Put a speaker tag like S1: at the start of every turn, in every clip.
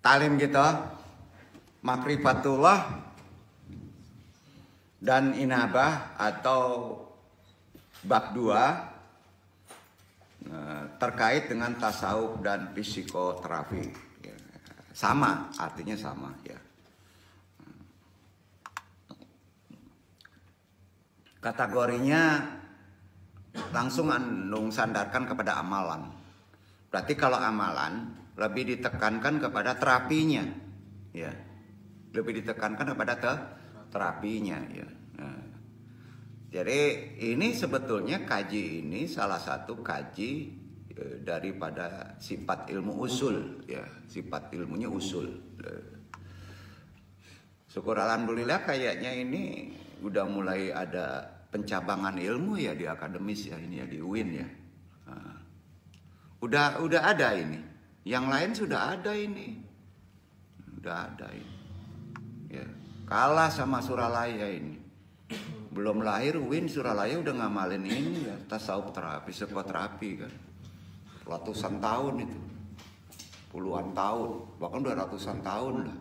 S1: talim kita Makrifatullah dan Inabah atau bab 2 terkait dengan tasawuf dan psikoterapi. Sama, artinya sama ya. Kategorinya langsung andung sandarkan kepada amalan. Berarti kalau amalan lebih ditekankan kepada terapinya, ya, lebih ditekankan kepada terapinya, ya. Nah, jadi ini sebetulnya kaji ini salah satu kaji daripada sifat ilmu usul, ya, sifat ilmunya usul. Syukur alhamdulillah kayaknya ini udah mulai ada pencabangan ilmu ya di akademis ya ini ya di UIN ya. Nah, udah ada ini. Yang lain sudah ada ini. Udah ada ini. Ya, kalah sama Suralaya ini. Belum lahir UIN Suralaya udah ngamalin ini ya, tasawuf terapi, psikoterapi kan. Ratusan tahun itu. Puluhan tahun, bahkan udah ratusan tahun lah.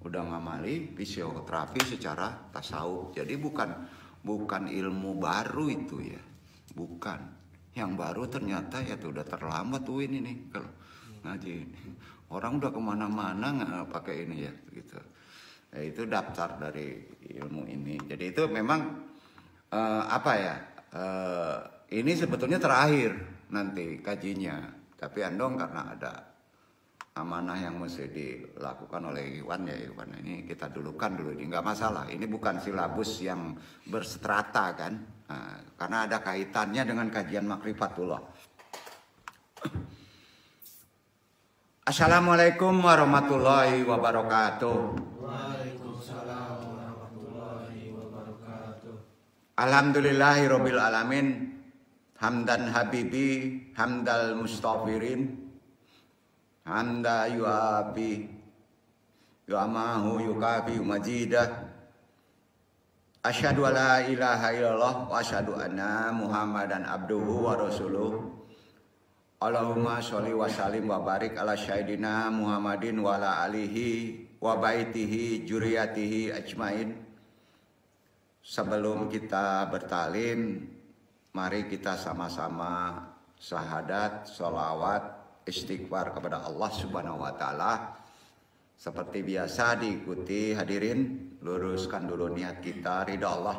S1: Udah ngamali psikoterapi secara tasawuf. Jadi bukan ilmu baru itu ya. Bukan. Yang baru ternyata ya udah terlambat UIN ini kalau ngaji. Orang udah kemana-mana nggak pakai ini ya gitu. Ya, itu daftar dari ilmu ini. Jadi itu memang ini sebetulnya terakhir nanti kajinya. Tapi andong karena ada amanah yang mesti dilakukan oleh Iwan ya Iwan. Ini kita dulukan dulu ini nggak masalah. Ini bukan silabus yang berstrata kan. Nah, karena ada kaitannya dengan kajian Makrifatullah. Assalamualaikum warahmatullahi wabarakatuh.
S2: Waalaikumsalam warahmatullahi wabarakatuh.
S1: Alhamdulillahirabbil alamin. Hamdan habibi, hamdal mustaghfirin. Hamda yuabi, yuamahu yukafi majidah. Asyhadu alla ilaha illallah wa asyhadu anna Muhammadan abduhu wa rasuluh. Allahumma sholli wa sallim wa barik ala sayyidina Muhammadin wa ala alihi wa baitihi juriyatihi ajmain. Sebelum kita bertalim, mari kita sama-sama syahadat, sholawat, istighfar kepada Allah Subhanahu wa taala. Seperti biasa diikuti hadirin, luruskan dulu niat kita ridha Allah.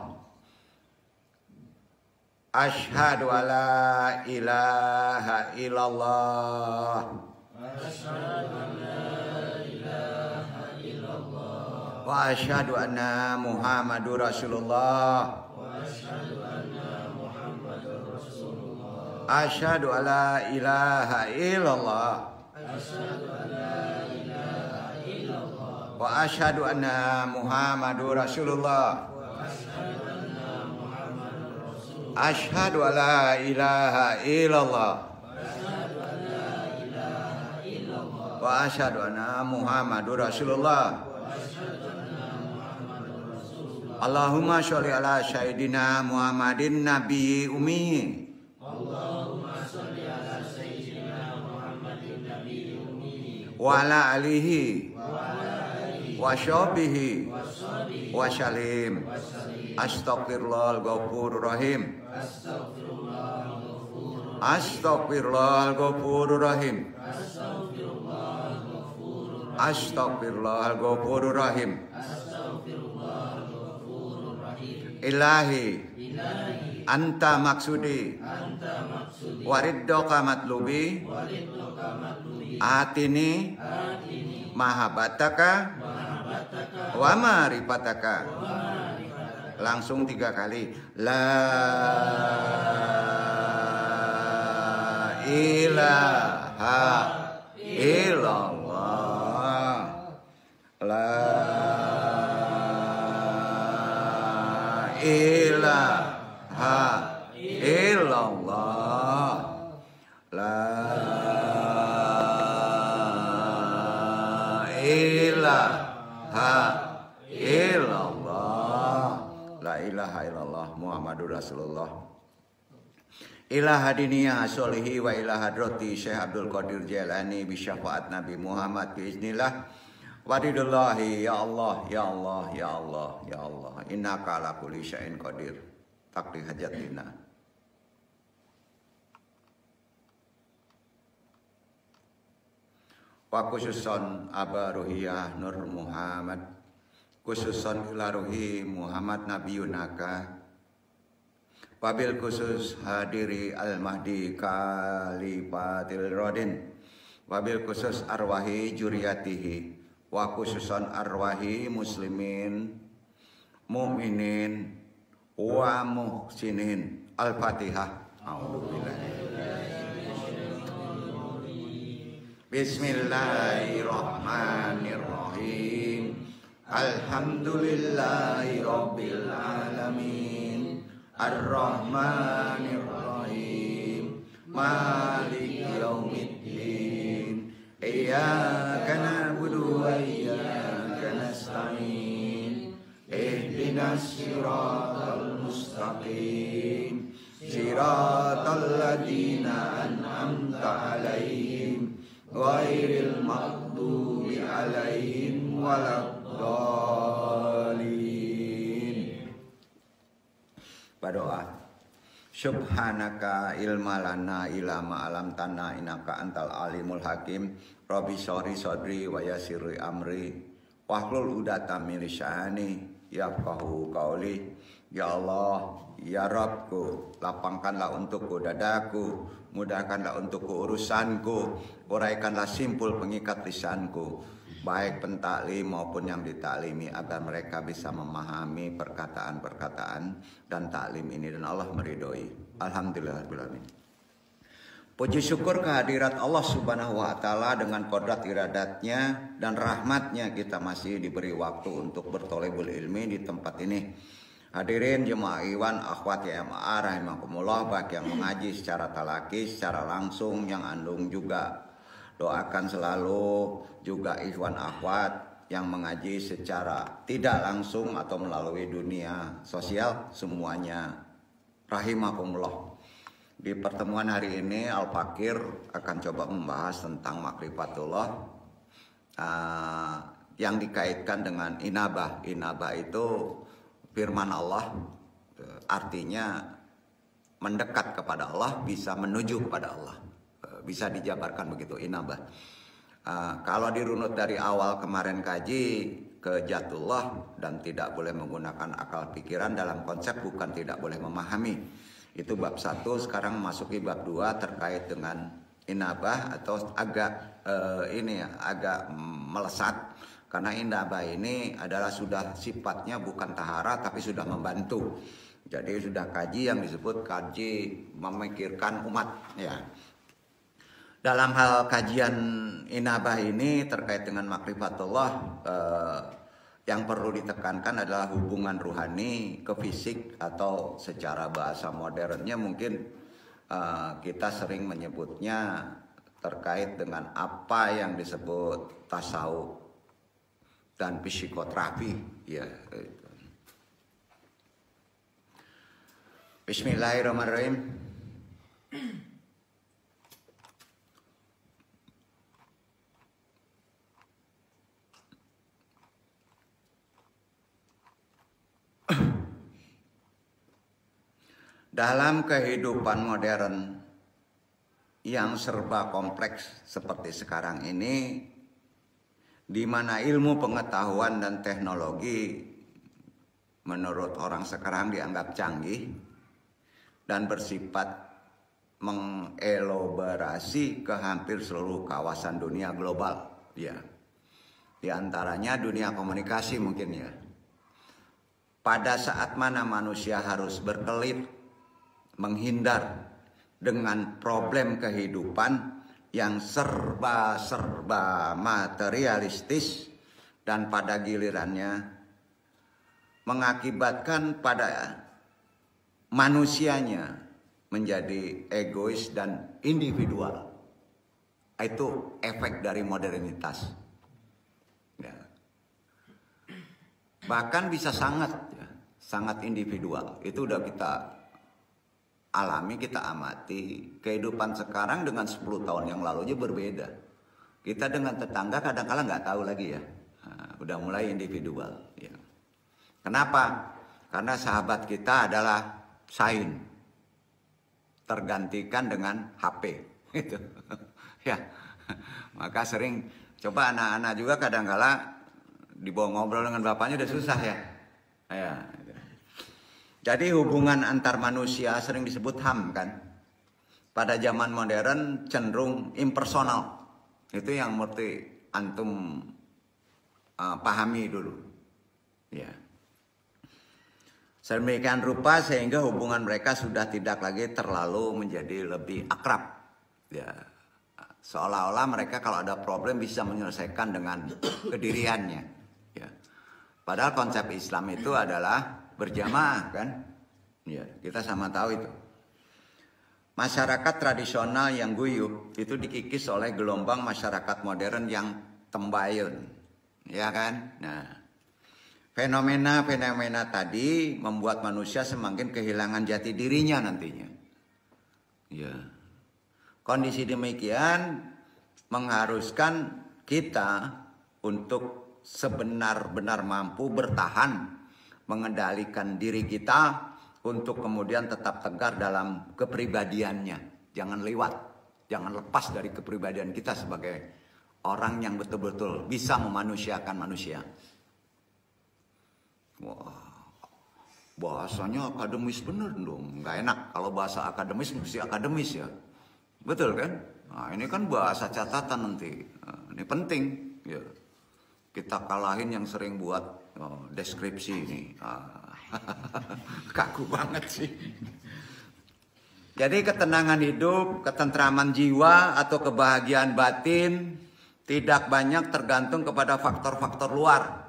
S1: Asyhadu alla ilaha illallah.
S2: Asyhadu an la ilaha illallah.
S1: Wa asyhadu anna Muhammadur Rasulullah.
S2: Wa asyhadu anna Muhammadur Rasulullah.
S1: Asyhadu alla ilaha illallah.
S2: Asyhadu an la ilaha illallah.
S1: Wa asyhadu anna Muhammadur Rasulullah. Asyhadu alla ilaha illallah. Wa asyhadu anna Muhammadur Rasulullah. Allahumma sholli ala sayyidina Muhammadin nabiyyi ummi.
S2: Allahumma sholli ala sayyidina Muhammadin nabiyyi ummi.
S1: Wa ala alihi wa sahbihi wa salim. Astaghfirullahal ghafurur rahim. Astaghfirullahal ghafurur rahim. Astaghfirullahal ghafurur rahim. Ilahi anta maksudi wariddoka matlubi atini mahabbataka wa marifataka. Langsung 3 kali. La ilaha illallah. La ilaha illallah. La ilaha illallah. La ilaha illallah Muhammadur Rasulullah. ila hadiniya solihi wa ila hadrati Syekh Abdul Qadir Jailani bi syafaat Nabi Muhammad bi iznillah wadidullahi ya Allah ya Allah ya Allah ya Allah innaka ala kulli syai'in qadir taqdi hajatina. Wa khususon aba ruhiyah Nur Muhammad khususon ila ruhi Muhammad Nabiyunaka wabil khusus hadiri al-mahdi kalifatil rodin wabil khusus arwahi juriyatihi wa khususon arwahi muslimin mu'minin wa muhsinin. Al-Fatihah. Bismillahirrahmanirrahim. Alhamdulillahi rabbil alamin. Ar-Rahmanir-Rahim. Maliki yaumiddin. Iyyaka na'budu wa iyyaka nasta'in. Ihdinas siratal mustaqim. Siratal ladzina an'amta 'alaihim ghairil maghdubi 'alaihim waladdallin. Berdoa. Subhanaka ilma lana ila ma alam tanah innaka antal alimul hakim. Rabbi sori sodri wa yasirri amri wahlul udatam min lisani yafqahu qauli. Ya Allah, ya Rabbku, lapangkanlah untukku dadaku, mudahkanlah untukku urusanku, uraikanlah simpul pengikat lisanku, baik pentaklim maupun yang ditaklimi, agar mereka bisa memahami perkataan-perkataan dan taklim ini dan Allah meridhoi. Alhamdulillahirabbil. Puji syukur kehadirat Allah Subhanahu wa taala dengan kodrat iradatnya dan rahmatnya kita masih diberi waktu untuk bertolebul ilmi di tempat ini. Hadirin jemaah Iwan akhwat YMA rahimakumullah, baik yang mengaji secara talaki, secara langsung, yang andung juga doakan selalu, juga Ikhwan akhwat yang mengaji secara tidak langsung atau melalui dunia sosial, semuanya rahimakumullah. Di pertemuan hari ini Al-Fakir akan coba membahas tentang makrifatullah yang dikaitkan dengan inabah. Inabah itu firman Allah, artinya mendekat kepada Allah, bisa menuju kepada Allah, bisa dijabarkan begitu inabah. Kalau dirunut dari awal kemarin kaji ke jatullah dan tidak boleh menggunakan akal pikiran dalam konsep bukan tidak boleh memahami, itu bab 1. Sekarang masuki bab 2 terkait dengan inabah atau agak agak melesat. Karena inabah ini adalah sudah sifatnya bukan tahara tapi sudah membantu. Jadi sudah kaji yang disebut kaji memikirkan umat ya. Dalam hal kajian inabah ini terkait dengan makrifatullah, yang perlu ditekankan adalah hubungan ruhani ke fisik, atau secara bahasa modernnya mungkin kita sering menyebutnya terkait dengan apa yang disebut tasawuf dan psikoterapi ya. Bismillahirrahmanirrahim. Dalam kehidupan modern yang serba kompleks seperti sekarang ini, di mana ilmu pengetahuan dan teknologi menurut orang sekarang dianggap canggih dan bersifat mengelaborasi ke hampir seluruh kawasan dunia global ya. Di antaranya dunia komunikasi mungkin ya. Pada saat mana manusia harus berkelit menghindar dengan problem kehidupan yang serba materialistis dan pada gilirannya mengakibatkan pada manusianya menjadi egois dan individual. Itu efek dari modernitas. Ya. Bahkan bisa sangat individual. Itu udah kita alami, kita amati, kehidupan sekarang dengan 10 tahun yang lalu aja berbeda. Kita dengan tetangga kadang-kala nggak tahu lagi ya. Nah, udah mulai individual. Ya. Kenapa? Karena sahabat kita adalah sain, tergantikan dengan HP. Gitu. Ya, maka sering coba anak-anak juga kadang-kala dibawa ngobrol dengan bapaknya udah susah ya. Ya. Jadi hubungan antar manusia sering disebut HAM kan. Pada zaman modern cenderung impersonal. Itu yang mesti antum pahami dulu. Ya. Sedemikian rupa sehingga hubungan mereka sudah tidak lagi terlalu menjadi lebih akrab. Ya. Seolah-olah mereka kalau ada problem bisa menyelesaikan dengan kediriannya. Ya. Padahal konsep Islam itu adalah berjamaah kan. Ya, kita sama tahu itu. Masyarakat tradisional yang guyup itu dikikis oleh gelombang masyarakat modern yang tembayun. Ya kan? Nah, fenomena-fenomena tadi membuat manusia semakin kehilangan jati dirinya nantinya. Ya. Kondisi demikian mengharuskan kita untuk sebenar-benar mampu bertahan, mengendalikan diri kita untuk kemudian tetap tegar dalam kepribadiannya. Jangan lewat, jangan lepas dari kepribadian kita sebagai orang yang betul-betul bisa memanusiakan manusia. Wah, bahasanya akademis bener dong. Nggak enak kalau bahasa akademis mesti akademis ya. Betul kan? Nah, ini kan bahasa catatan nanti. Nah, ini penting. Ya. Kita kalahin yang sering buat deskripsi ini. Kaku banget sih. Jadi ketenangan hidup, ketentraman jiwa atau kebahagiaan batin tidak banyak tergantung kepada faktor-faktor luar.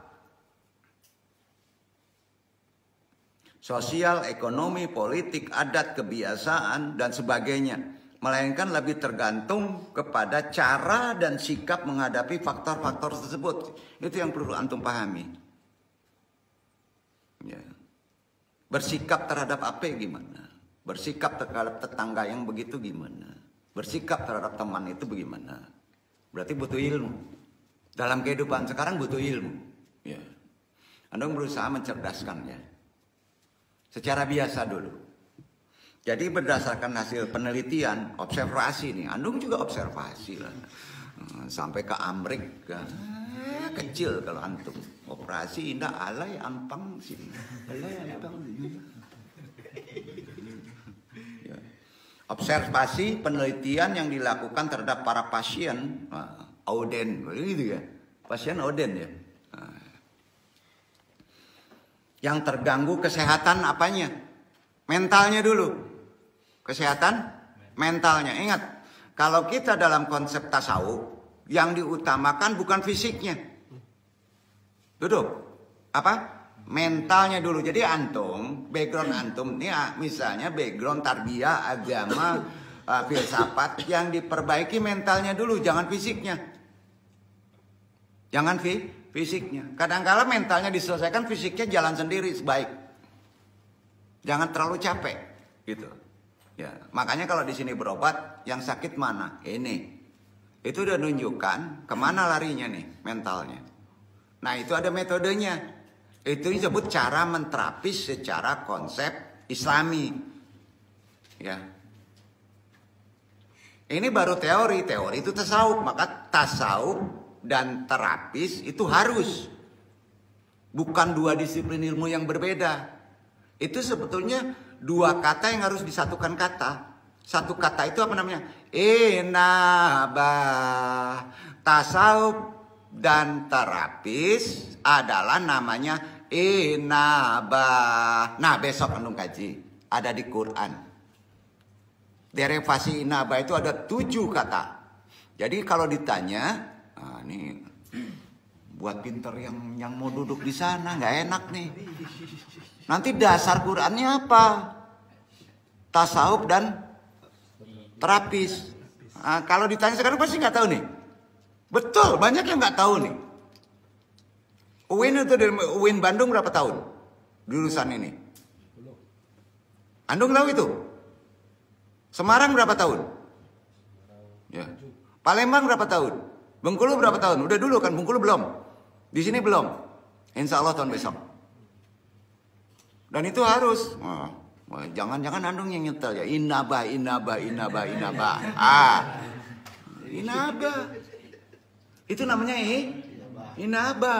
S1: Sosial, ekonomi, politik, adat, kebiasaan, dan sebagainya. Melainkan lebih tergantung kepada cara dan sikap menghadapi faktor-faktor tersebut. Itu yang perlu antum pahami. Ya. Bersikap terhadap apa gimana? Bersikap terhadap tetangga yang begitu gimana? Bersikap terhadap teman itu bagaimana? Berarti butuh ilmu. Dalam kehidupan sekarang butuh ilmu. Ya. Antum berusaha mencerdaskannya. Secara biasa dulu. Jadi berdasarkan hasil penelitian, observasi nih, Andung juga observasi lah, sampai ke Amerika, kecil kalau antum, operasi indah alay ampang sini, alay ampang. Ya. Observasi penelitian yang dilakukan terhadap para pasien, Oden, gitu ya, pasien Oden ya, yang terganggu kesehatan apanya, mentalnya dulu. Kesehatan mentalnya. Ingat, kalau kita dalam konsep tasawuf, yang diutamakan bukan fisiknya. Duduk. Apa? Mentalnya dulu. Jadi antum, background antum ini misalnya background tarbiyah, agama, filsafat, yang diperbaiki mentalnya dulu, jangan fisiknya. Jangan fisiknya. Kadang-kala mentalnya diselesaikan, fisiknya jalan sendiri sebaik. Jangan terlalu capek, gitu. Ya, makanya kalau di sini berobat, yang sakit mana? Ini. Itu udah nunjukkan kemana larinya nih mentalnya. Nah itu ada metodenya. Itu disebut cara menterapis secara konsep Islami. Ya. Ini baru teori itu tasawuf. Maka tasawuf dan terapis itu harus. Bukan dua disiplin ilmu yang berbeda. Itu sebetulnya dua kata yang harus disatukan kata. Satu kata itu apa namanya? Inabah. Tasawuf dan terapis adalah namanya inabah. Nah besok andung kaji. Ada di Quran. Derivasi inabah itu ada 7 kata. Jadi kalau ditanya, nah ini buat pinter yang mau duduk di sana nggak enak nih. Nanti dasar Qurannya apa? Tasawuf dan terapis. Nah, kalau ditanya sekarang pasti nggak tahu nih. Betul, banyak yang nggak tahu nih. UIN Bandung berapa tahun jurusan ini? Andung tahu itu? Semarang berapa tahun? Ya. Palembang berapa tahun? Bengkulu berapa tahun? Udah dulu kan, Bengkulu belum. Di sini belum. Insya Allah tahun besok. Dan itu harus. Jangan-jangan Andung yang nyetel ya. Inaba. Inaba. Itu namanya Inaba.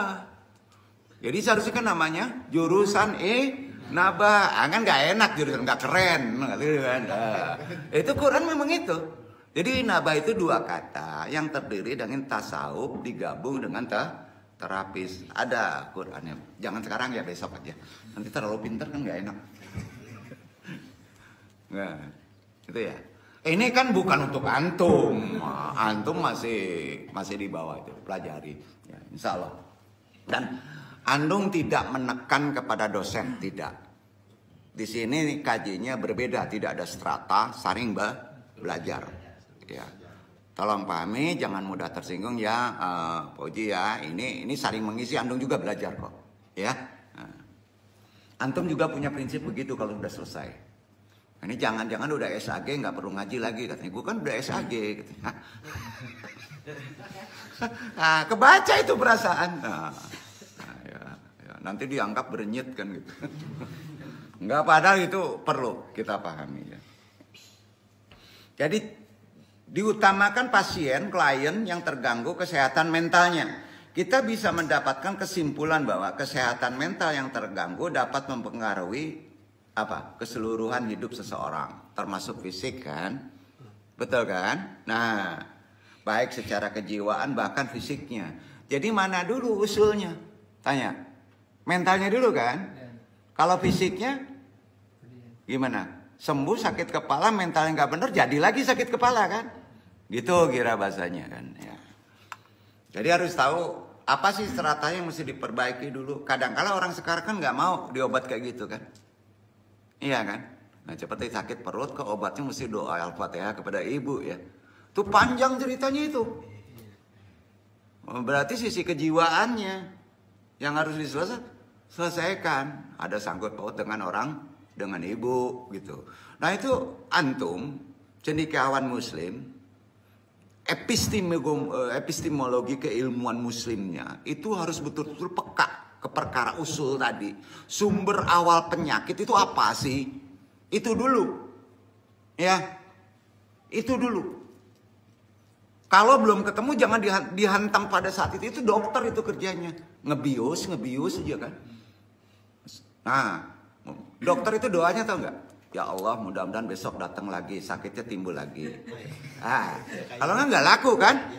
S1: Jadi seharusnya kan namanya jurusan Naba. Kan gak enak, jurusan gak keren. Itu Quran memang itu. Jadi Naba itu dua kata yang terdiri dengan tasawuf digabung dengan terapis. Ada Qurannya. Jangan sekarang ya, besok aja. Nanti terlalu pintar kan gak enak. Nah, itu ya. Ini kan bukan untuk antum. Antum masih di bawah itu, pelajari. Ya, insya Allah. Dan Andung tidak menekan kepada dosen, tidak. Di sini kajinya berbeda, tidak ada strata, saling belajar. Ya, tolong pahami, jangan mudah tersinggung ya, Pak Uji ya. Ini saling mengisi, Andung juga belajar kok, ya. Nah, antum juga punya prinsip begitu kalau sudah selesai. Ini jangan-jangan udah SAG nggak perlu ngaji lagi katanya. Gue kan udah SAG. Katanya. Nah, kebaca itu perasaan. Ya, nanti dianggap berenyit kan gitu. Enggak, padahal itu perlu kita pahami ya. Jadi diutamakan pasien, klien yang terganggu kesehatan mentalnya. Kita bisa mendapatkan kesimpulan bahwa kesehatan mental yang terganggu dapat mempengaruhi keseluruhan hidup seseorang, termasuk fisik kan, betul kan? Nah, baik secara kejiwaan bahkan fisiknya. Jadi mana dulu usulnya? Tanya, mentalnya dulu kan? Kalau fisiknya gimana? Sembuh sakit kepala, mentalnya nggak bener, jadi lagi sakit kepala kan? Gitu kira bahasanya kan? Ya. Jadi harus tahu apa sih strata yang mesti diperbaiki dulu. Kadang-kala orang sekarang kan nggak mau diobat kayak gitu kan? Iya kan? Nah, seperti sakit perut ke obatnya mesti doa Al-Fatihah kepada ibu ya. Itu panjang ceritanya itu. Berarti sisi kejiwaannya yang harus diselesaikan. Ada sangkut paut dengan orang, dengan ibu gitu. Nah itu antum, cendekiawan muslim, epistemologi keilmuan muslimnya itu harus betul-betul peka ke perkara usul tadi. Sumber awal penyakit itu apa sih? Itu dulu. Ya. Itu dulu. Kalau belum ketemu jangan dihantam pada saat itu. Itu dokter itu kerjanya. Ngebius aja kan. Nah, dokter itu doanya tau nggak? Ya Allah, mudah-mudahan besok datang lagi, sakitnya timbul lagi. Kalau nggak laku kan?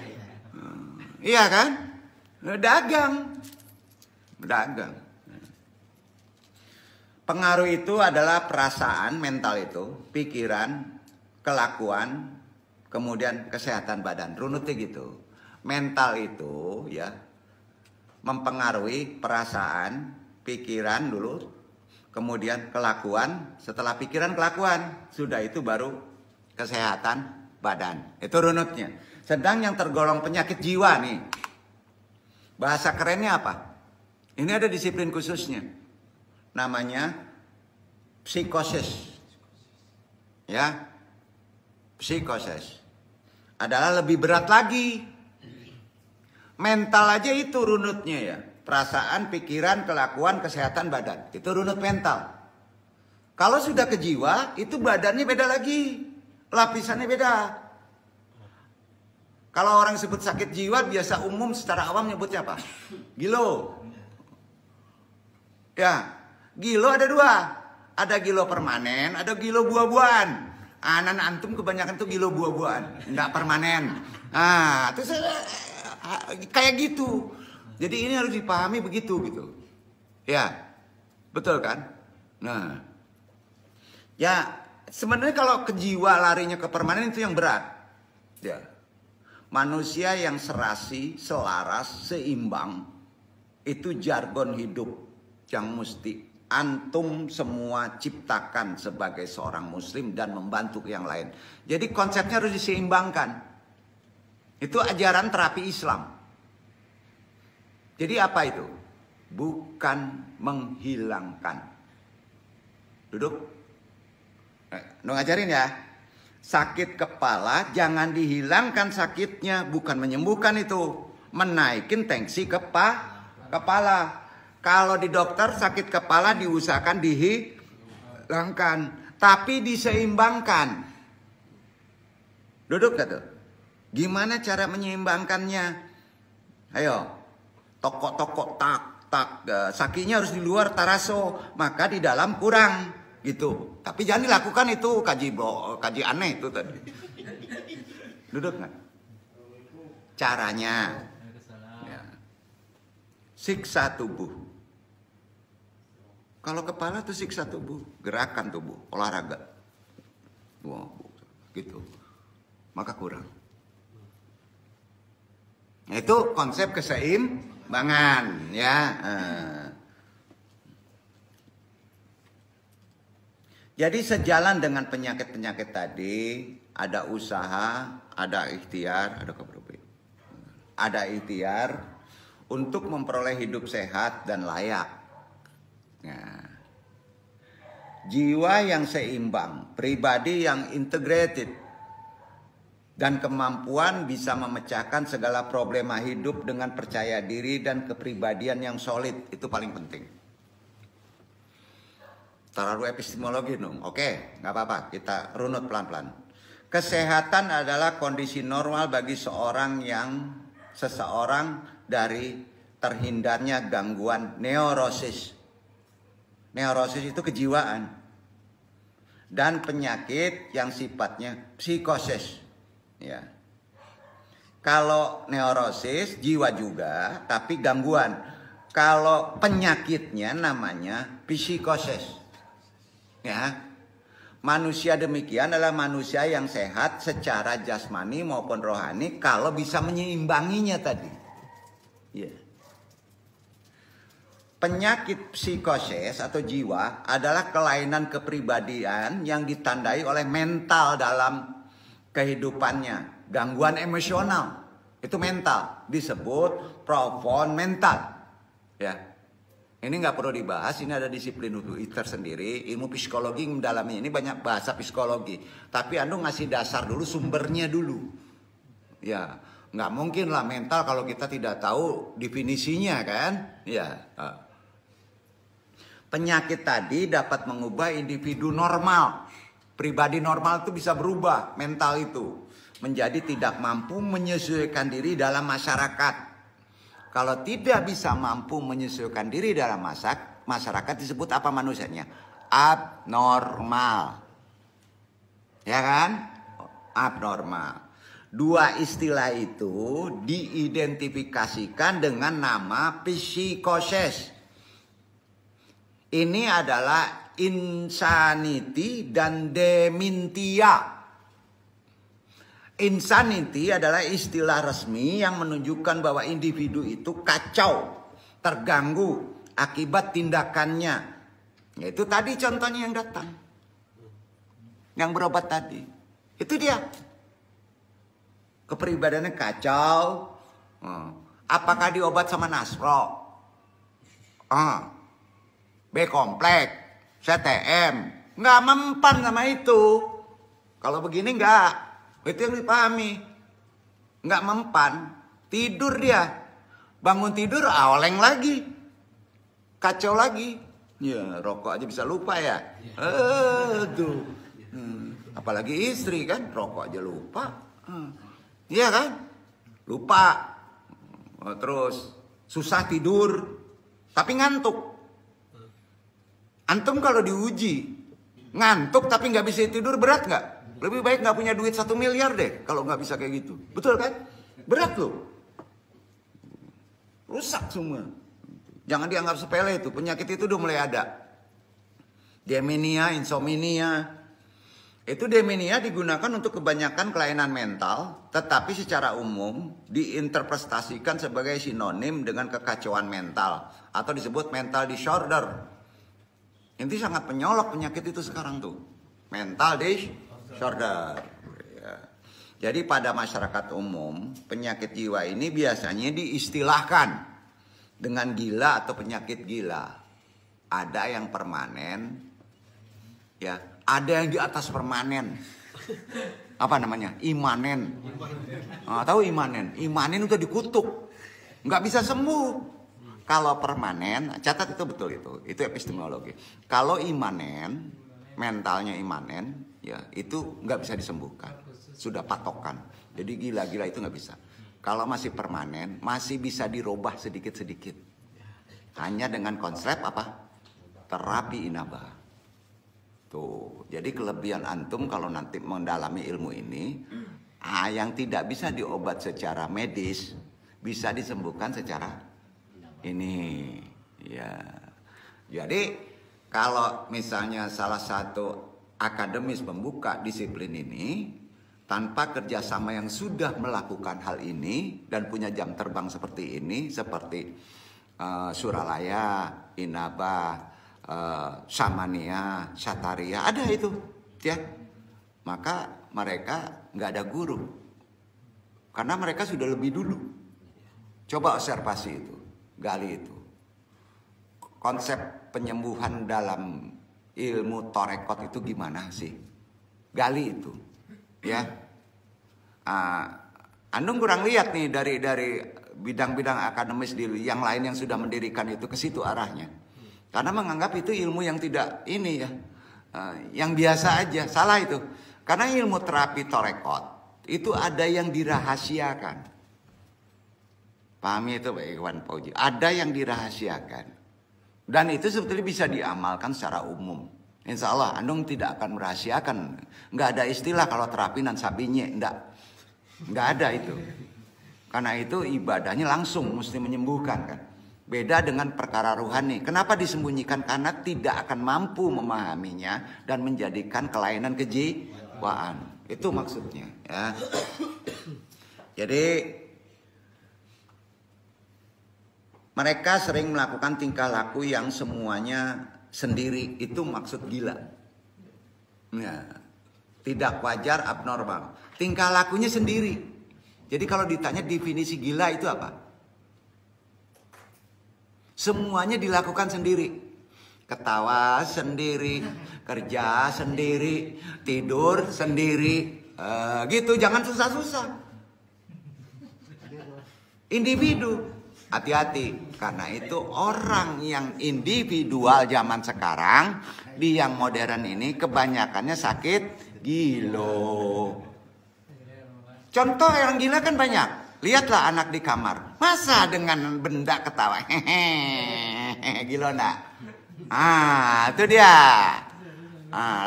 S1: Iya kan? Dagang. Pengaruh itu adalah perasaan, mental itu, pikiran, kelakuan, kemudian kesehatan badan. Runutnya gitu. Mental itu ya mempengaruhi perasaan, pikiran dulu, kemudian kelakuan, setelah pikiran kelakuan, sudah itu baru kesehatan badan. Itu runutnya. Sedang yang tergolong penyakit jiwa nih, bahasa kerennya apa? Ini ada disiplin khususnya. Namanya psikosis. Ya. Psikosis. Adalah lebih berat lagi. Mental aja itu runutnya ya. Perasaan, pikiran, kelakuan, kesehatan badan. Itu runut mental. Kalau sudah ke jiwa, itu badannya beda lagi. Lapisannya beda. Kalau orang sebut sakit jiwa, biasa umum secara awam nyebutnya apa? Gilo. Ya, gilo ada dua. Ada gilo permanen, ada gilo buah-buahan. Anak antum kebanyakan tuh gilo buah-buahan, enggak permanen. Nah, itu kayak gitu. Jadi ini harus dipahami begitu gitu. Ya, betul kan? Nah, ya sebenarnya kalau ke jiwa larinya ke permanen itu yang berat. Ya, manusia yang serasi, selaras, seimbang itu jargon hidup yang mesti antum semua ciptakan sebagai seorang muslim dan membantu yang lain. Jadi konsepnya harus diseimbangkan. Itu ajaran terapi Islam. Jadi apa itu? Bukan menghilangkan. Duduk. Ngajarin ya. Sakit kepala jangan dihilangkan sakitnya, bukan menyembuhkan itu. Menaikin tensi kepala. Kalau di dokter sakit kepala diusahakan dihilangkan, tapi diseimbangkan. Duduk gak tuh? Gimana cara menyeimbangkannya? Ayo, tokok tak, sakinya harus di luar taraso, maka di dalam kurang gitu. Tapi jangan dilakukan itu, kaji aneh itu tadi. Duduk nggak? Caranya, ya. Siksa tubuh. Kalau kepala tuh siksa tubuh, gerakan tubuh, olahraga, wow, gitu. Maka kurang. Itu konsep keseimbangan, ya. Jadi sejalan dengan penyakit-penyakit tadi, ada usaha, ada ikhtiar, ada ikhtiar untuk memperoleh hidup sehat dan layak. Nah, jiwa yang seimbang, pribadi yang integrated, dan kemampuan bisa memecahkan segala problema hidup dengan percaya diri dan kepribadian yang solid. Itu paling penting. Terlalu epistemologi dong. Oke, nggak apa-apa. Kita runut pelan-pelan. Kesehatan adalah kondisi normal bagi seseorang dari terhindarnya gangguan neurosis. Neurosis itu kejiwaan. Dan penyakit yang sifatnya psikosis. Ya. Kalau neurosis jiwa juga, tapi gangguan. Kalau penyakitnya namanya psikosis. Ya. Manusia demikian adalah manusia yang sehat secara jasmani maupun rohani kalau bisa menyeimbanginya tadi. Ya. Penyakit psikosis atau jiwa adalah kelainan kepribadian yang ditandai oleh mental dalam kehidupannya, gangguan emosional, itu mental, disebut profound mental. Ya, ini nggak perlu dibahas, ini ada disiplin tersendiri, ilmu psikologi mendalami ini banyak bahasa psikologi. Tapi Anda ngasih dasar dulu, sumbernya dulu. Ya, nggak mungkin lah mental kalau kita tidak tahu definisinya kan? Ya. Penyakit tadi dapat mengubah individu normal. Pribadi normal itu bisa berubah, mental itu menjadi tidak mampu menyesuaikan diri dalam masyarakat. Kalau tidak bisa mampu menyesuaikan diri dalam masyarakat disebut apa manusianya? Abnormal. Ya kan? Abnormal. Dua istilah itu diidentifikasikan dengan nama psikosis. Ini adalah insanity dan dementia. Insanity adalah istilah resmi yang menunjukkan bahwa individu itu kacau, terganggu akibat tindakannya. Yaitu tadi contohnya yang datang, yang berobat tadi. Itu dia. Kepribadiannya kacau. Apakah diobat sama Nasro? B kompleks, CTM, nggak mempan sama itu. Kalau begini nggak, itu yang dipahami. Nggak mempan, tidur dia, bangun tidur oleng lagi, kacau lagi. Ya rokok aja bisa lupa ya. Tuh, apalagi istri kan, rokok aja lupa. Iya kan, lupa. Terus susah tidur, tapi ngantuk. Antum kalau diuji ngantuk tapi nggak bisa tidur, berat nggak? Lebih baik nggak punya duit 1 miliar deh kalau nggak bisa kayak gitu. Betul kan? Berat loh. Rusak semua. Jangan dianggap sepele itu. Penyakit itu udah mulai ada. Dementia, insomnia. Itu dementia digunakan untuk kebanyakan kelainan mental, tetapi secara umum diinterpretasikan sebagai sinonim dengan kekacauan mental atau disebut mental disorder. Ini sangat penyolok penyakit itu sekarang tuh. Mental disorder. Ya. Jadi pada masyarakat umum, penyakit jiwa ini biasanya diistilahkan dengan gila atau penyakit gila. Ada yang permanen, ya, ada yang di atas permanen. Apa namanya? Imanen. Tahu imanen? Imanen udah dikutuk, nggak bisa sembuh. Kalau permanen, catat itu betul itu epistemologi. Kalau imanen, mentalnya imanen, ya itu nggak bisa disembuhkan, sudah patokan. Jadi gila-gila itu nggak bisa. Kalau masih permanen, masih bisa dirubah sedikit-sedikit. Hanya dengan konsep apa? Terapi inabah. Tuh, jadi kelebihan antum kalau nanti mendalami ilmu ini, yang tidak bisa diobat secara medis, bisa disembuhkan secara ini. Ya. Jadi kalau misalnya salah satu akademis membuka disiplin ini, tanpa kerjasama yang sudah melakukan hal ini dan punya jam terbang seperti ini, seperti Suralaya, Inabah, Samania, Sataria, ada itu, ya. Maka mereka nggak ada guru, karena mereka sudah lebih dulu. Coba observasi itu, gali itu. Konsep penyembuhan dalam ilmu torekot itu gimana sih? Gali itu, ya. Andung kurang lihat nih dari bidang-bidang akademis di yang lain yang sudah mendirikan itu, ke situ arahnya. Karena menganggap itu ilmu yang tidak ini ya, yang biasa aja. Salah itu. Karena ilmu terapi torekot itu ada yang dirahasiakan. Pahami itu Pak Ikhwan Fauzi? Ada yang dirahasiakan. Dan itu sebetulnya bisa diamalkan secara umum. Insya Allah Andung tidak akan merahasiakan. Nggak ada istilah kalau terapi nan sabinya. Nggak ada itu. Karena itu ibadahnya langsung mesti menyembuhkan kan. Beda dengan perkara rohani. Kenapa disembunyikan? Karena tidak akan mampu memahaminya dan menjadikan kelainan kejiwaan. Itu maksudnya ya. Jadi mereka sering melakukan tingkah laku yang semuanya sendiri. Itu maksud gila. Ya. Tidak wajar, abnormal. Tingkah lakunya sendiri. Jadi kalau ditanya definisi gila itu apa? Semuanya dilakukan sendiri. Ketawa sendiri, kerja sendiri, tidur sendiri. Gitu, jangan susah-susah. Individu. Hati-hati. Karena itu orang yang individual zaman sekarang, di yang modern ini kebanyakannya sakit gilo. Contoh yang gila kan banyak. Lihatlah anak di kamar. Masa dengan benda ketawa? Hehehe, gila enggak? Itu dia.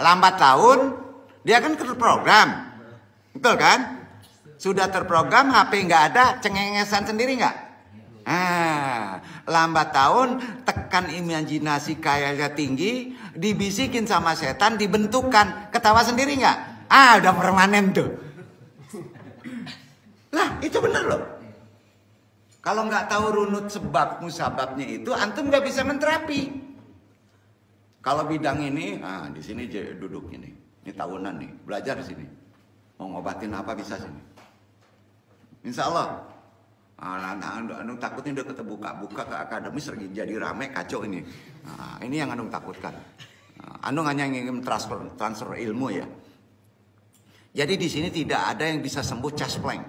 S1: Lambat laun, dia kan terprogram. Betul kan? Sudah terprogram, HP nggak ada, cengengesan sendiri nggak? Lambat tahun, tekan imajinasi kayaknya tinggi, dibisikin sama setan, dibentukkan, ketawa sendiri nggak? Udah permanen tuh. Lah, itu benar loh. Kalau nggak tahu runut sebab musababnya itu, antum nggak bisa menterapi. Kalau bidang ini, di sini duduk ini tahunan nih, belajar di sini. Mau ngobatin apa bisa sini. Insya Allah. Anu takutnya udah buka ke akademis lagi jadi rame kacau ini. Ini yang Anu takutkan. Anu hanya ingin transfer ilmu ya. Jadi di sini tidak ada yang bisa sembuh caspleng.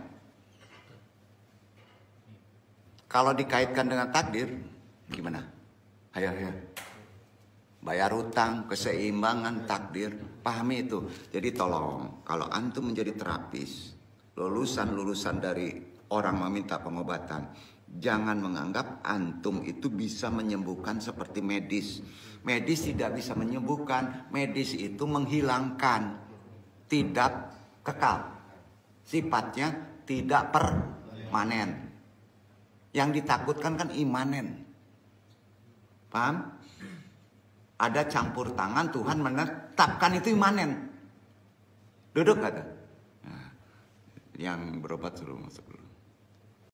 S1: Kalau dikaitkan dengan takdir, gimana? Ayo. Bayar hutang, keseimbangan, takdir, pahami itu. Jadi tolong, kalau antum menjadi terapis, lulusan dari orang meminta pengobatan, jangan menganggap antum itu bisa menyembuhkan seperti medis. Medis tidak bisa menyembuhkan, medis itu menghilangkan, tidak kekal. Sifatnya tidak permanen. Yang ditakutkan kan imanen. Paham? Ada campur tangan, Tuhan menetapkan itu imanen. Duduk kata. Yang berobat suruh masuk dulu.